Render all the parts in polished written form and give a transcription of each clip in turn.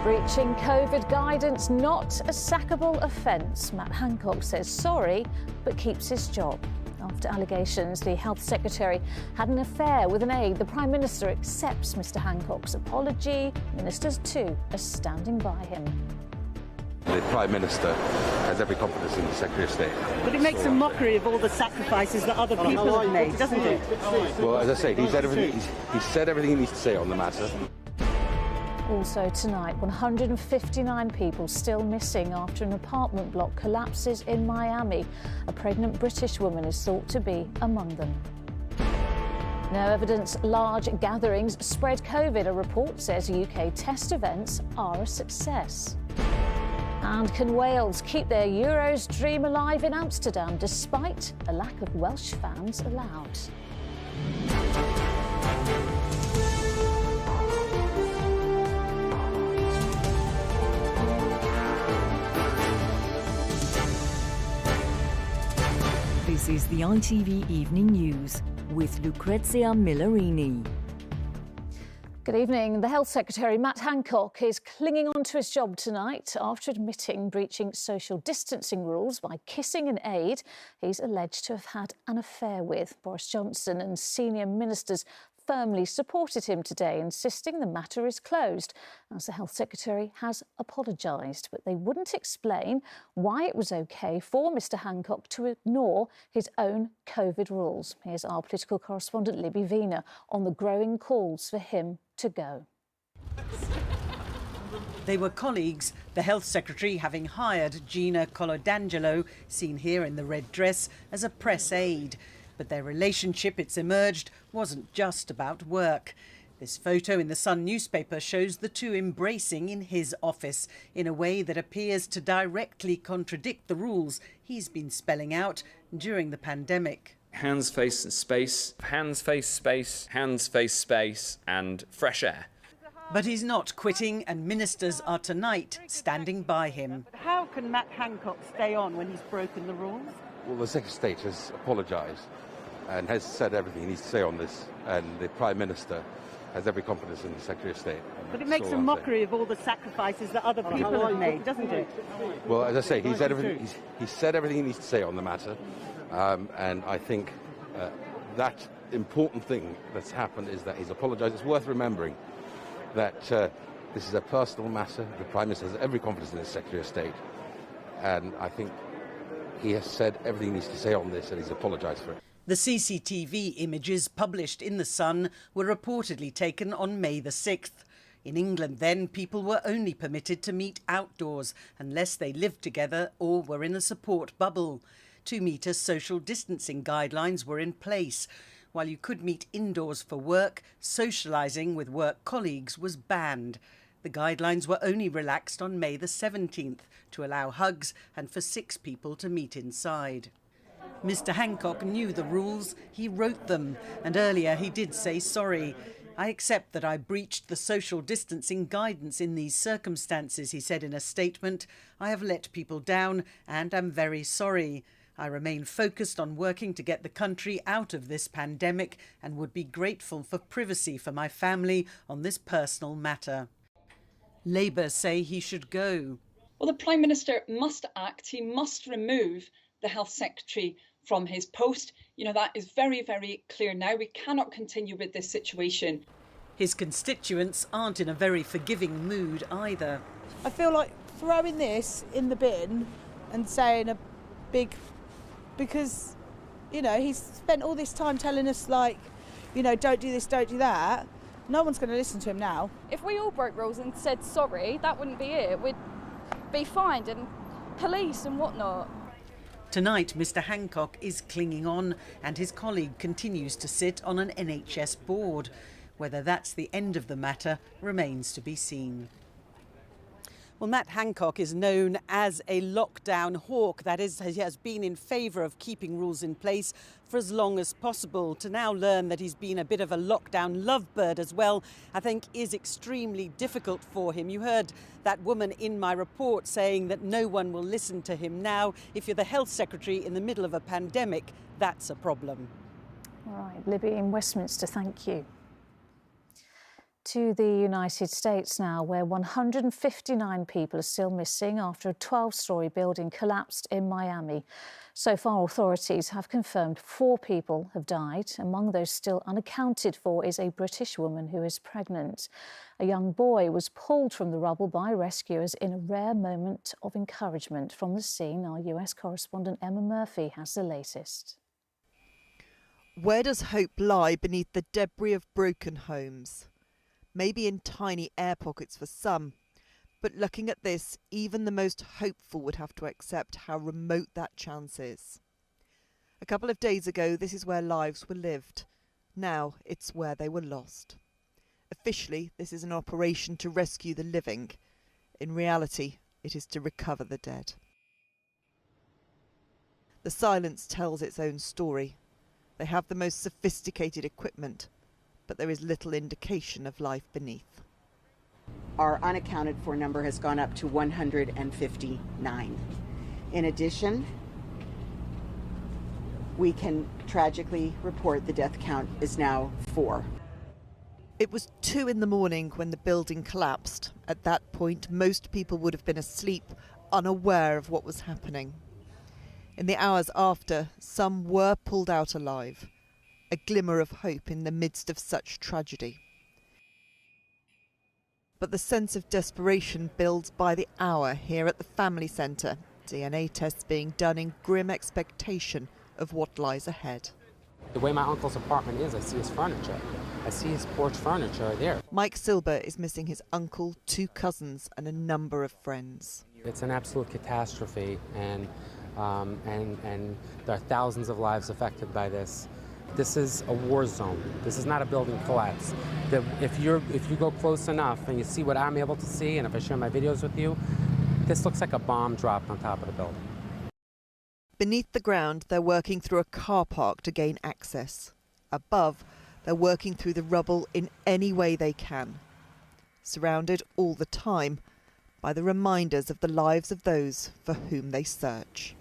Breaching COVID guidance, not a sackable offence. Matt Hancock says sorry, but keeps his job. After allegations the Health Secretary had an affair with an aide, the Prime Minister accepts Mr Hancock's apology. Ministers too are standing by him. The Prime Minister has every confidence in the Secretary of State. But it makes a mockery of all the sacrifices that other people have made, doesn't it? Well, as I say, he said everything he needs to say on the matter. Also tonight, 159 people still missing after an apartment block collapses in Miami. A pregnant British woman is thought to be among them. No evidence large gatherings spread COVID. A report says UK test events are a success. And can Wales keep their Euros dream alive in Amsterdam despite a lack of Welsh fans allowed? This is the ITV Evening News with Lucrezia Millarini. Good evening. The Health Secretary, Matt Hancock, is clinging on to his job tonight after admitting breaching social distancing rules by kissing an aide he's alleged to have had an affair with. Boris Johnson and senior ministers firmly supported him today, insisting the matter is closed, as the Health Secretary has apologised. But they wouldn't explain why it was OK for Mr Hancock to ignore his own COVID rules. Here's our political correspondent Libby Vina on the growing calls for him to go. They were colleagues, the Health Secretary having hired Gina Colodangelo, seen here in the red dress, as a press aide. But their relationship, it's emerged, wasn't just about work. This photo in the Sun newspaper shows the two embracing in his office in a way that appears to directly contradict the rules he's been spelling out during the pandemic. Hands, face, space, hands, face, space, hands, face, space, and fresh air. But he's not quitting, and ministers are tonight standing by him. But how can Matt Hancock stay on when he's broken the rules? Well, the Secretary of State has apologised and has said everything he needs to say on this, and the Prime Minister has every confidence in the Secretary of State. But it makes a mockery of all the sacrifices that other people have made, doesn't it? Well, as I say, he said everything he needs to say on the matter, and I think that important thing that's happened is that he's apologised. It's worth remembering that this is a personal matter. The Prime Minister has every confidence in the Secretary of State, and I think he has said everything he needs to say on this, and he's apologised for it. The CCTV images published in The Sun were reportedly taken on May the 6th. In England then, people were only permitted to meet outdoors unless they lived together or were in a support bubble. 2-metre social distancing guidelines were in place. While you could meet indoors for work, socialising with work colleagues was banned. The guidelines were only relaxed on May the 17th to allow hugs and for 6 people to meet inside. Mr Hancock knew the rules, he wrote them, and earlier he did say sorry. I accept that I breached the social distancing guidance in these circumstances, he said in a statement. I have let people down and am very sorry. I remain focused on working to get the country out of this pandemic and would be grateful for privacy for my family on this personal matter. Labour say he should go. Well, the Prime Minister must act. He must remove the Health Secretary from his post. You know, that is very, very clear now. We cannot continue with this situation. His constituents aren't in a very forgiving mood either. I feel like throwing this in the bin and saying a big... because, you know, he's spent all this time telling us, like, you know, don't do this, don't do that. No one's going to listen to him now. If we all broke rules and said sorry, that wouldn't be it. We'd be fined and police and whatnot. Tonight, Mr Hancock is clinging on and his colleague continues to sit on an NHS board. Whether that's the end of the matter remains to be seen. Well, Matt Hancock is known as a lockdown hawk. That is, he has been in favour of keeping rules in place for as long as possible. To now learn that he's been a bit of a lockdown lovebird as well, I think is extremely difficult for him. You heard that woman in my report saying that no one will listen to him now. If you're the Health Secretary in the middle of a pandemic, that's a problem. All right, Libby in Westminster, thank you. To the United States now, where 159 people are still missing after a 12-storey building collapsed in Miami. So far, authorities have confirmed 4 people have died. Among those still unaccounted for is a British woman who is pregnant. A young boy was pulled from the rubble by rescuers in a rare moment of encouragement. From the scene, our US correspondent Emma Murphy has the latest. Where does hope lie beneath the debris of broken homes? Maybe in tiny air pockets for some, but looking at this, even the most hopeful would have to accept how remote that chance is. A couple of days ago, this is where lives were lived. Now it's where they were lost. Officially, this is an operation to rescue the living. In reality, it is to recover the dead. The silence tells its own story. They have the most sophisticated equipment, but there is little indication of life beneath. Our unaccounted for number has gone up to 159. In addition, we can tragically report the death count is now 4. It was 2 in the morning when the building collapsed. At that point, most people would have been asleep, unaware of what was happening. In the hours after, some were pulled out alive. A glimmer of hope in the midst of such tragedy. But the sense of desperation builds by the hour here at the family centre, DNA tests being done in grim expectation of what lies ahead. The way my uncle's apartment is, I see his furniture. I see his porch furniture there. Mike Silber is missing his uncle, 2 cousins and a number of friends. It's an absolute catastrophe, and there are thousands of lives affected by this. This is a war zone. This is not a building collapse. If you go close enough and you see what I'm able to see, and if I share my videos with you, this looks like a bomb dropped on top of the building. Beneath the ground, they're working through a car park to gain access. Above, they're working through the rubble in any way they can. Surrounded all the time by the reminders of the lives of those for whom they search.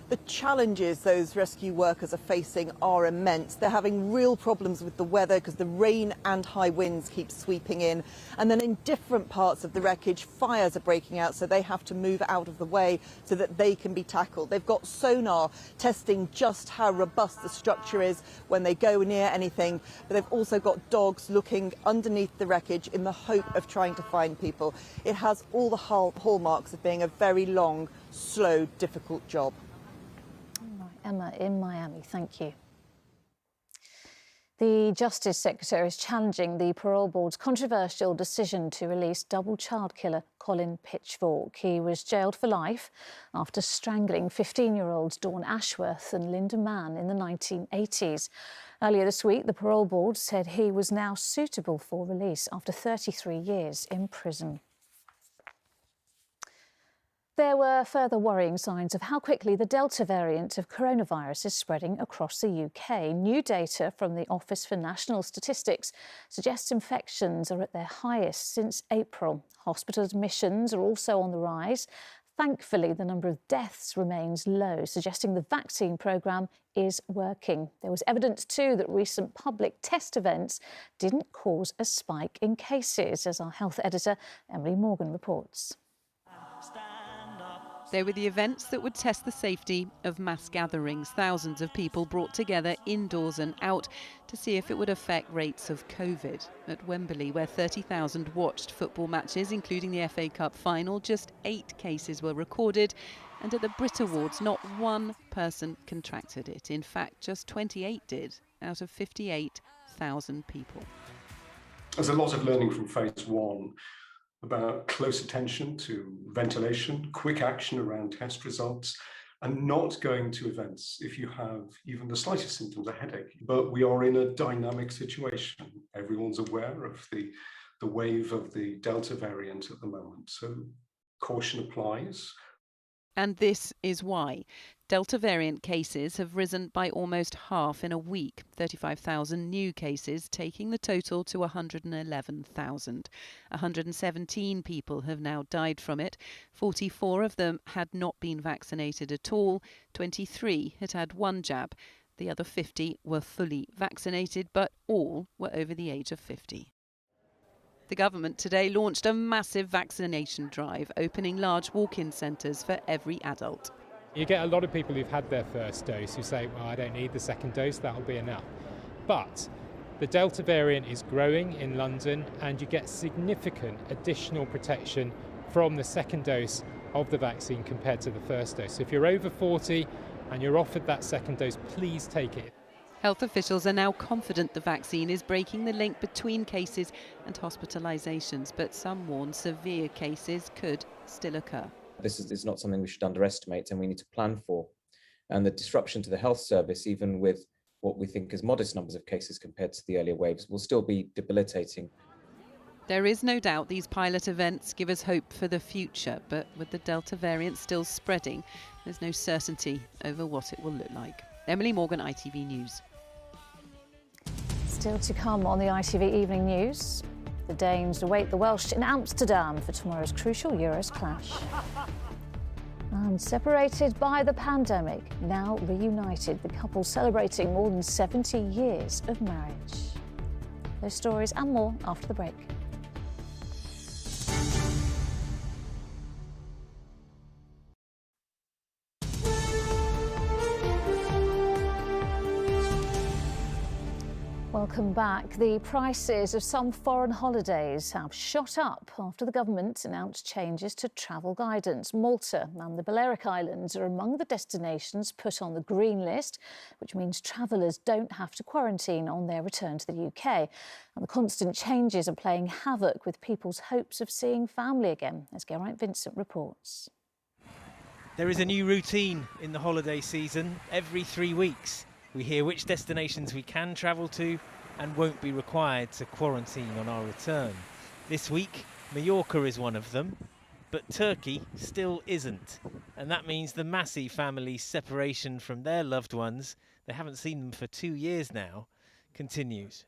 The challenges those rescue workers are facing are immense. They're having real problems with the weather because the rain and high winds keep sweeping in. And then in different parts of the wreckage, fires are breaking out, so they have to move out of the way so that they can be tackled. They've got sonar testing just how robust the structure is when they go near anything. But they've also got dogs looking underneath the wreckage in the hope of trying to find people. It has all the hallmarks of being a very long, slow, difficult job. Emma in Miami, thank you. The Justice Secretary is challenging the Parole Board's controversial decision to release double child killer Colin Pitchfork. He was jailed for life after strangling 15-year-olds Dawn Ashworth and Linda Mann in the 1980s. Earlier this week, the Parole Board said he was now suitable for release after 33 years in prison. There were further worrying signs of how quickly the Delta variant of coronavirus is spreading across the UK. New data from the Office for National Statistics suggests infections are at their highest since April. Hospital admissions are also on the rise. Thankfully, the number of deaths remains low, suggesting the vaccine programme is working. There was evidence too that recent public test events didn't cause a spike in cases, as our health editor Emily Morgan reports. They were the events that would test the safety of mass gatherings, thousands of people brought together indoors and out to see if it would affect rates of COVID. At Wembley, where 30,000 watched football matches, including the FA Cup final, just 8 cases were recorded. And at the Brit Awards, not one person contracted it. In fact, just 28 did, out of 58,000 people. There's a lot of learning from phase 1. About close attention to ventilation, quick action around test results, and not going to events if you have even the slightest symptoms, a headache. But we are in a dynamic situation. Everyone's aware of the wave of the Delta variant at the moment, so caution applies. And this is why. Delta variant cases have risen by almost half in a week, 35,000 new cases, taking the total to 111,000. 117 people have now died from it. 44 of them had not been vaccinated at all. 23 had had one jab. The other 50 were fully vaccinated, but all were over the age of 50. The government today launched a massive vaccination drive, opening large walk-in centres for every adult. You get a lot of people who've had their first dose who say, well, I don't need the second dose, that'll be enough. But the Delta variant is growing in London, and you get significant additional protection from the second dose of the vaccine compared to the first dose. So if you're over 40 and you're offered that second dose, please take it. Health officials are now confident the vaccine is breaking the link between cases and hospitalisations, but some warn severe cases could still occur. This is not something we should underestimate, and we need to plan for. And the disruption to the health service, even with what we think is modest numbers of cases compared to the earlier waves, will still be debilitating. There is no doubt these pilot events give us hope for the future, but with the Delta variant still spreading, there's no certainty over what it will look like. Emily Morgan, ITV News. Still to come on the ITV Evening News. The Danes await the Welsh in Amsterdam for tomorrow's crucial Euros clash. And separated by the pandemic, now reunited, the couple celebrating more than 70 years of marriage. Those stories and more after the break. Welcome back. The prices of some foreign holidays have shot up after the government announced changes to travel guidance. Malta and the Balearic Islands are among the destinations put on the green list, which means travellers don't have to quarantine on their return to the UK. And the constant changes are playing havoc with people's hopes of seeing family again, as Geraint Vincent reports. There is a new routine in the holiday season. Every 3 weeks, we hear which destinations we can travel to and won't be required to quarantine on our return. This week, Mallorca is one of them, but Turkey still isn't. And that means the Massey family's separation from their loved ones, they haven't seen them for 2 years now, continues.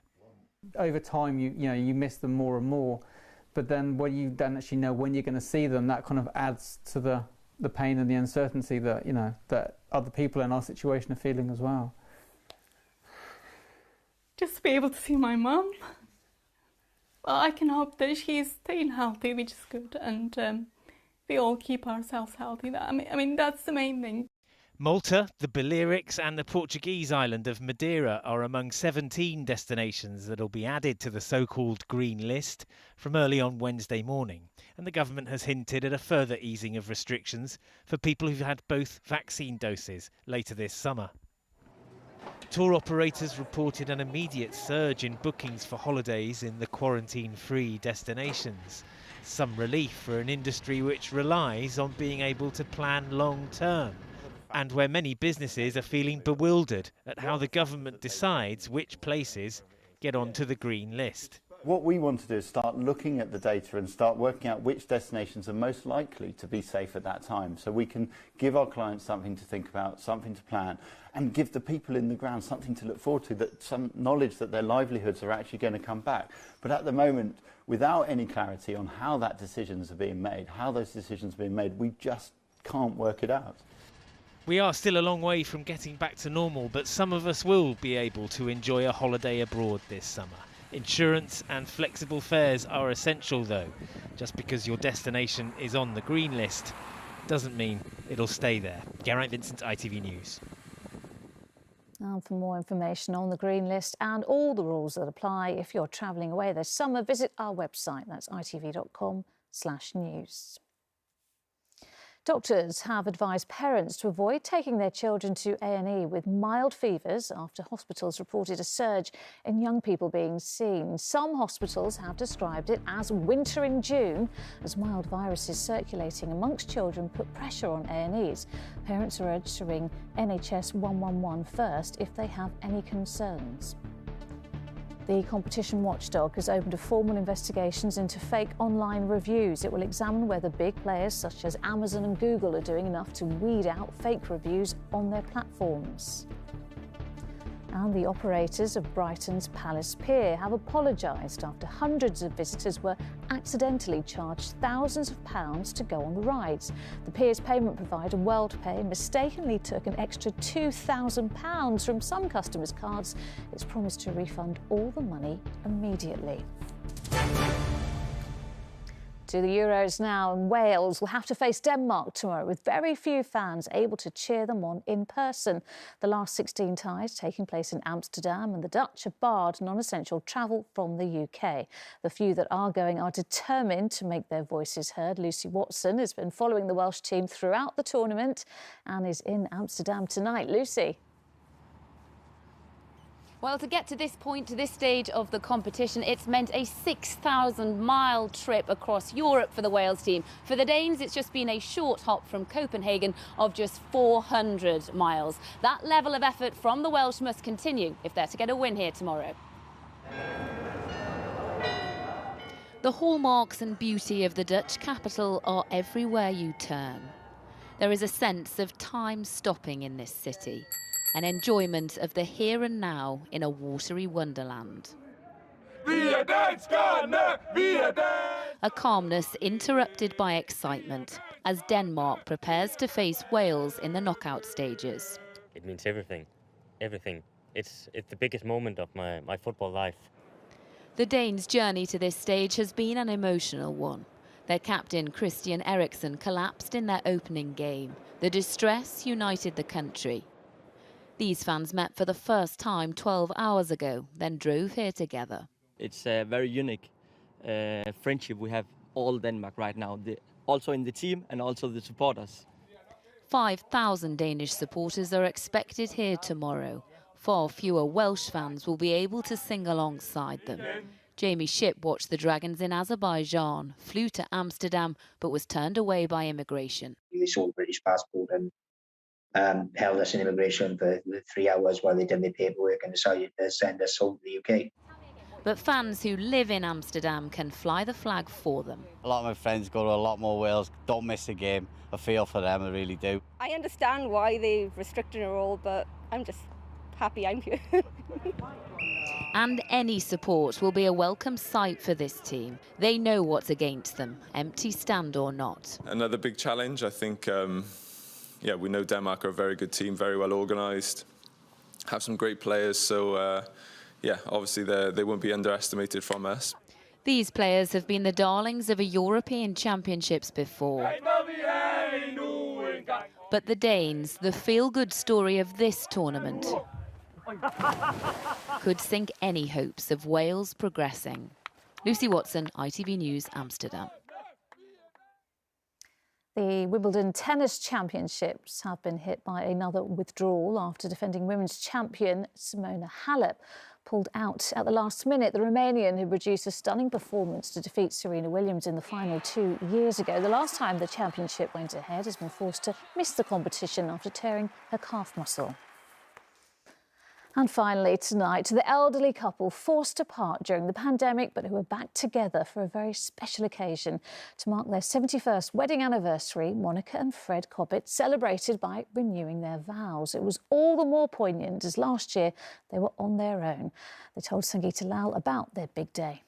Over time, you miss them more and more, but then when you don't actually know when you're going to see them, that kind of adds to the pain and the uncertainty that, that other people in our situation are feeling as well. Just to be able to see my mum. Well, I can hope that she's staying healthy, which is good, and we all keep ourselves healthy. I mean, that's the main thing. Malta, the Balearics and the Portuguese island of Madeira are among 17 destinations that will be added to the so-called green list from early on Wednesday morning. And the government has hinted at a further easing of restrictions for people who've had both vaccine doses later this summer. Tour operators reported an immediate surge in bookings for holidays in the quarantine-free destinations. Some relief for an industry which relies on being able to plan long-term, and where many businesses are feeling bewildered at how the government decides which places get onto the green list. What we want to do is start looking at the data and start working out which destinations are most likely to be safe at that time, so we can give our clients something to think about, something to plan, and give the people in the ground something to look forward to, that some knowledge that their livelihoods are actually going to come back. But at the moment, without any clarity on how that decisions are being made, how those decisions are being made, we just can't work it out. We are still a long way from getting back to normal, but some of us will be able to enjoy a holiday abroad this summer. Insurance and flexible fares are essential though. Just because your destination is on the green list doesn't mean it'll stay there. Geraint Vincent, ITV News. And for more information on the green list and all the rules that apply if you're travelling away this summer, visit our website. That's itv.com/news. Doctors have advised parents to avoid taking their children to A&E with mild fevers after hospitals reported a surge in young people being seen. Some hospitals have described it as winter in June, as mild viruses circulating amongst children put pressure on A&Es. Parents are urged to ring NHS 111 first if they have any concerns. The competition watchdog has opened a formal investigations into fake online reviews. It will examine whether big players such as Amazon and Google are doing enough to weed out fake reviews on their platforms. And the operators of Brighton's Palace Pier have apologised after hundreds of visitors were accidentally charged thousands of pounds to go on the rides. The pier's payment provider, WorldPay, mistakenly took an extra £2,000 from some customers' cards. It's promised to refund all the money immediately. To the Euros now, and Wales will have to face Denmark tomorrow with very few fans able to cheer them on in person. The last 16 ties taking place in Amsterdam, and the Dutch have barred non-essential travel from the UK. The few that are going are determined to make their voices heard. Lucy Watson has been following the Welsh team throughout the tournament and is in Amsterdam tonight. Lucy. Well, to get to this point, to this stage of the competition, it's meant a 6,000-mile trip across Europe for the Wales team. For the Danes, it's just been a short hop from Copenhagen of just 400 miles. That level of effort from the Welsh must continue if they're to get a win here tomorrow. The hallmarks and beauty of the Dutch capital are everywhere you turn. There is a sense of time stopping in this city. An enjoyment of the here and now in a watery wonderland. A calmness interrupted by excitement as Denmark prepares to face Wales in the knockout stages. It means everything, everything. It's the biggest moment of my football life. The Danes' journey to this stage has been an emotional one. Their captain Christian Eriksen collapsed in their opening game. The distress united the country. These fans met for the first time 12 hours ago, then drove here together. It's a very unique friendship we have all Denmark right now, also in the team and also the supporters. 5,000 Danish supporters are expected here tomorrow. Far fewer Welsh fans will be able to sing alongside them. Jamie Shipp watched the Dragons in Azerbaijan, flew to Amsterdam, but was turned away by immigration. They saw the British passport and held us in immigration for 3 hours while they did their paperwork and decided to send us home to the UK. But fans who live in Amsterdam can fly the flag for them. A lot of my friends go to a lot more Wales, don't miss a game. I feel for them, I really do. I understand why they've restricted it all, but I'm just happy I'm here. And any support will be a welcome sight for this team. They know what's against them, empty stand or not. Another big challenge, I think. Yeah, we know Denmark are a very good team, very well organised, have some great players, so yeah, obviously they won't be underestimated from us. These players have been the darlings of a European Championships before. But the Danes, the feel-good story of this tournament, could sink any hopes of Wales progressing. Lucy Watson, ITV News, Amsterdam. The Wimbledon Tennis Championships have been hit by another withdrawal after defending women's champion Simona Halep pulled out at the last minute. The Romanian had produced a stunning performance to defeat Serena Williams in the final 2 years ago. The last time the championship went ahead has been forced to miss the competition after tearing her calf muscle. And finally tonight, the elderly couple forced apart during the pandemic but who are back together for a very special occasion. To mark their 71st wedding anniversary, Monica and Fred Cobbett celebrated by renewing their vows. It was all the more poignant as last year they were on their own. They told Sangeeta Lal about their big day.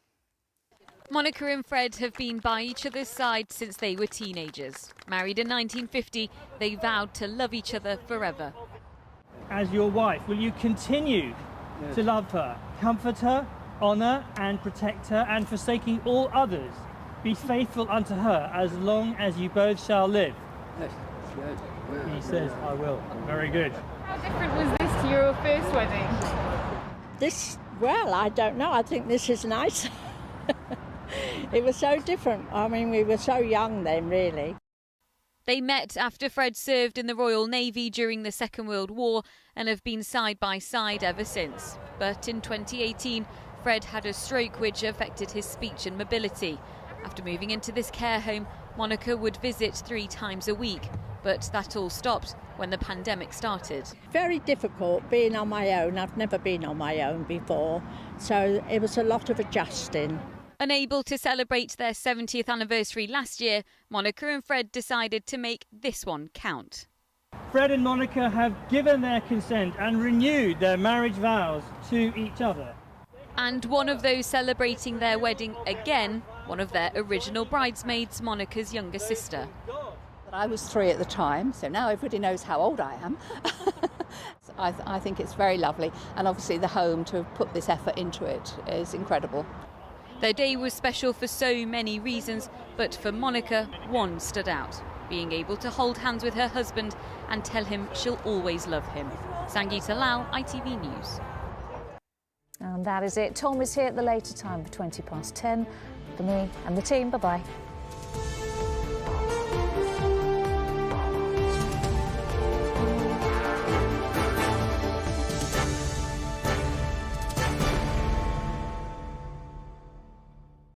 Monica and Fred have been by each other's side since they were teenagers. Married in 1950, they vowed to love each other forever. As your wife, will you continue to love her, comfort her, honour and protect her, and forsaking all others, be faithful unto her as long as you both shall live? Yes. He says, I will. Very good. How different was this to your first wedding? Well, I don't know. I think this is nice. It was so different. I mean, we were so young then, really. They met after Fred served in the Royal Navy during the Second World War and have been side by side ever since. But in 2018, Fred had a stroke which affected his speech and mobility. After moving into this care home, Monica would visit 3 times a week. But that all stopped when the pandemic started. Very difficult being on my own. I've never been on my own before, so it was a lot of adjusting. Unable to celebrate their 70th anniversary last year, Monica and Fred decided to make this one count. Fred and Monica have given their consent and renewed their marriage vows to each other. And one of those celebrating their wedding again, one of their original bridesmaids, Monica's younger sister. I was 3 at the time, so now everybody knows how old I am. I think it's very lovely, and obviously the home to put this effort into it is incredible. Their day was special for so many reasons, but for Monica, one stood out: being able to hold hands with her husband and tell him she'll always love him. Sangeeta Lal, ITV News. And that is it. Tom is here at the later time for 10:20. For me and the team, bye-bye.